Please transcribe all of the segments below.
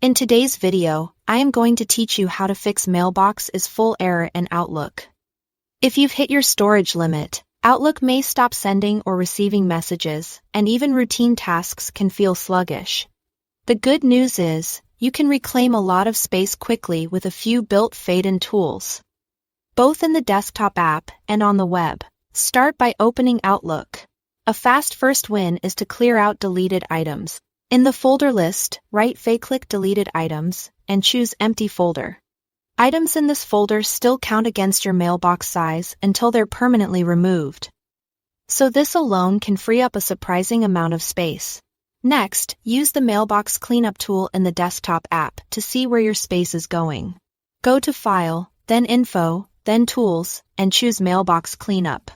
In today's video, I am going to teach you how to fix Mailbox is full error in Outlook. If you've hit your storage limit, Outlook may stop sending or receiving messages, and even routine tasks can feel sluggish. The good news is, you can reclaim a lot of space quickly with a few built-in tools. Both in the desktop app and on the web. Start by opening Outlook. A fast first win is to clear out deleted items. In the folder list, right-click Deleted Items, and choose Empty Folder. Items in this folder still count against your mailbox size until they're permanently removed. So this alone can free up a surprising amount of space. Next, use the Mailbox Cleanup tool in the desktop app to see where your space is going. Go to File, then Info, then Tools, and choose Mailbox Cleanup.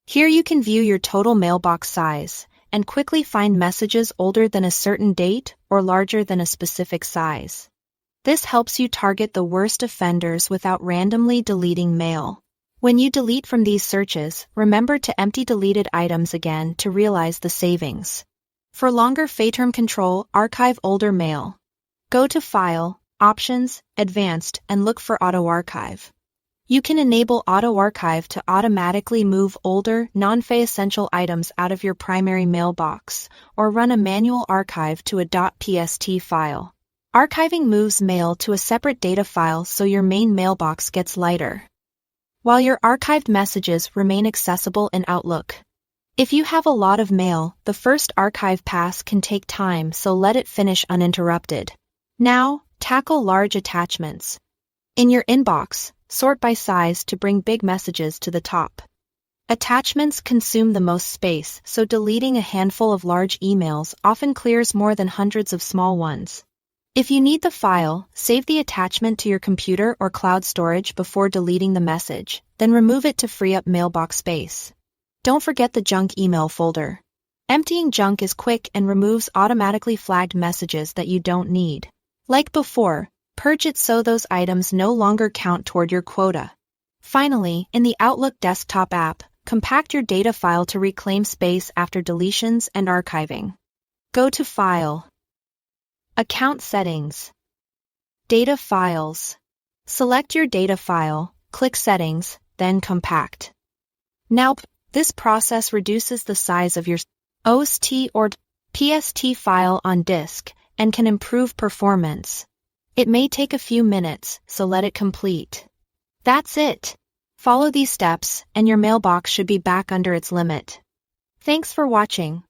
Here you can view your total mailbox size, and quickly find messages older than a certain date or larger than a specific size. This helps you target the worst offenders without randomly deleting mail. When you delete from these searches, remember to empty deleted items again to realize the savings. For longer term control, archive older mail. Go to File, Options, Advanced, and look for Auto Archive. You can enable Auto Archive to automatically move older, non-essential items out of your primary mailbox, or run a manual archive to a .pst file. Archiving moves mail to a separate data file so your main mailbox gets lighter, while your archived messages remain accessible in Outlook. If you have a lot of mail, the first archive pass can take time, so let it finish uninterrupted. Now, tackle large attachments. In your inbox, sort by size to bring big messages to the top. Attachments consume the most space, so deleting a handful of large emails often clears more than hundreds of small ones. If you need the file, save the attachment to your computer or cloud storage before deleting the message, then remove it to free up mailbox space. Don't forget the junk email folder. Emptying junk is quick and removes automatically flagged messages that you don't need. Like before, purge it so those items no longer count toward your quota. Finally, in the Outlook desktop app, compact your data file to reclaim space after deletions and archiving. Go to File, Account Settings, Data Files. Select your data file, click Settings, then Compact. Now, this process reduces the size of your OST or PST file on disk and can improve performance. It may take a few minutes, so let it complete. That's it. Follow these steps, and your mailbox should be back under its limit. Thanks for watching.